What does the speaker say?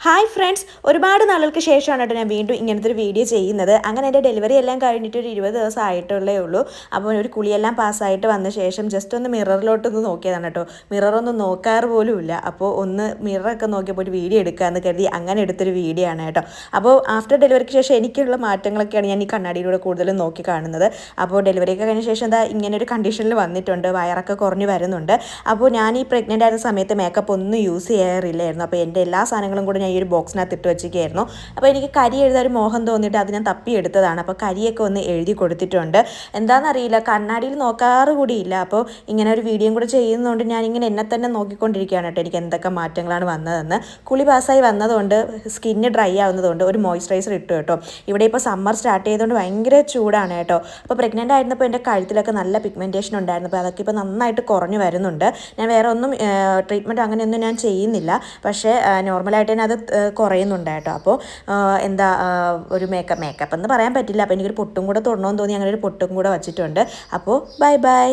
Hi friends, ഒരുപാട് നാളുകൾക്ക് ശേഷമാണ് കേട്ടോ ഞാൻ വീണ്ടും ഇങ്ങനത്തെ ഒരു വീഡിയോ ചെയ്യുന്നത്. അങ്ങനെ എൻ്റെ ഡെലിവറി എല്ലാം കഴിഞ്ഞിട്ട് ഒരു 20 ദിവസം ആയിട്ടുള്ളേ ഉള്ളൂ. അപ്പോൾ ഒരു കുളിയെല്ലാം പാസ്സായിട്ട് വന്ന ശേഷം ജസ്റ്റ് ഒന്ന് മിററിലോട്ടൊന്ന് നോക്കിയതാണ് കേട്ടോ. മിററൊന്നും നോക്കാറ് പോലും ഇല്ല. അപ്പോൾ ഒന്ന് മിററൊക്കെ നോക്കിയപ്പോൾ ഒരു വീഡിയോ എടുക്കാമെന്ന് കരുതി അങ്ങനെ എടുത്തൊരു വീഡിയോ ആണ് കേട്ടോ. അപ്പോൾ ആഫ്റ്റർ ഡെലിവറിക്ക് ശേഷം എനിക്കുള്ള മാറ്റങ്ങളൊക്കെയാണ് ഞാൻ ഈ കണ്ണാടിയിലൂടെ കൂടുതലും നോക്കി കാണുന്നത്. അപ്പോൾ ഡെലിവറിയൊക്കെ കഴിഞ്ഞ ശേഷം എന്താ ഇങ്ങനെ ഒരു കണ്ടീഷനിൽ വന്നിട്ടുണ്ട്, വയറൊക്കെ കുറഞ്ഞ് വരുന്നുണ്ട്. അപ്പോൾ ഞാൻ ഈ പ്രഗ്നൻ്റ് ആയിരുന്ന സമയത്ത് മേക്കപ്പ് ഒന്നും യൂസ് ചെയ്യാറില്ലായിരുന്നു. അപ്പോൾ എൻ്റെ എല്ലാ സാധനങ്ങളും കൂടെ ഈ ഒരു ബോക്സിനകത്ത് ഇട്ട് വെച്ചിരിക്കുകയായിരുന്നു. അപ്പോൾ എനിക്ക് കരി എഴുതാൻ ഒരു മോഹം തോന്നിയിട്ട് അത് ഞാൻ തപ്പിയെടുത്തതാണ്. അപ്പോൾ കരിയൊക്കെ ഒന്ന് എഴുതി കൊടുത്തിട്ടുണ്ട്. എന്താണെന്നറിയില്ല, കണ്ണാടിയിൽ നോക്കാറ് കൂടിയില്ല. അപ്പോൾ ഇങ്ങനെ ഒരു വീഡിയോയും കൂടെ ചെയ്യുന്നതുകൊണ്ട് ഞാനിങ്ങനെ എന്നെ തന്നെ നോക്കിക്കൊണ്ടിരിക്കുകയാണ് കേട്ടോ, എനിക്ക് എന്തൊക്കെ മാറ്റങ്ങളാണ് വന്നതെന്ന്. കുളി പാസ്സായി വന്നതുകൊണ്ട് സ്കിന്ന് ഡ്രൈ ആവുന്നതുകൊണ്ട് ഒരു മോയ്സ്ചറൈസർ ഇട്ടു കേട്ടോ. ഇവിടെ ഇപ്പോൾ സമ്മർ സ്റ്റാർട്ട് ചെയ്തുകൊണ്ട് ഭയങ്കര ചൂടാണ് കേട്ടോ. അപ്പോൾ പ്രഗ്നൻ്റ് ആയിരുന്നപ്പോൾ എൻ്റെ കഴുത്തിലൊക്കെ നല്ല പിഗ്മെൻറ്റേഷൻ ഉണ്ടായിരുന്നു. അപ്പോൾ അതൊക്കെ ഇപ്പോൾ നന്നായിട്ട് കുറഞ്ഞു വരുന്നുണ്ട്. ഞാൻ വേറെ ഒന്നും ട്രീറ്റ്മെൻറ്റ് അങ്ങനെയൊന്നും ഞാൻ ചെയ്യുന്നില്ല. പക്ഷേ നോർമലായിട്ട് തന്നെ അത് കുറയുന്നുണ്ട് കേട്ടോ. അപ്പോൾ എന്താ ഒരു മേക്കപ്പ് എന്ന് പറയാൻ പറ്റില്ല. അപ്പോൾ എനിക്കൊരു പൊട്ടും കൂടെ തൊടണമെന്ന് തോന്നി, അങ്ങനെ ഒരു പൊട്ടും കൂടെ വച്ചിട്ടുണ്ട്. അപ്പോൾ ബൈ ബൈ.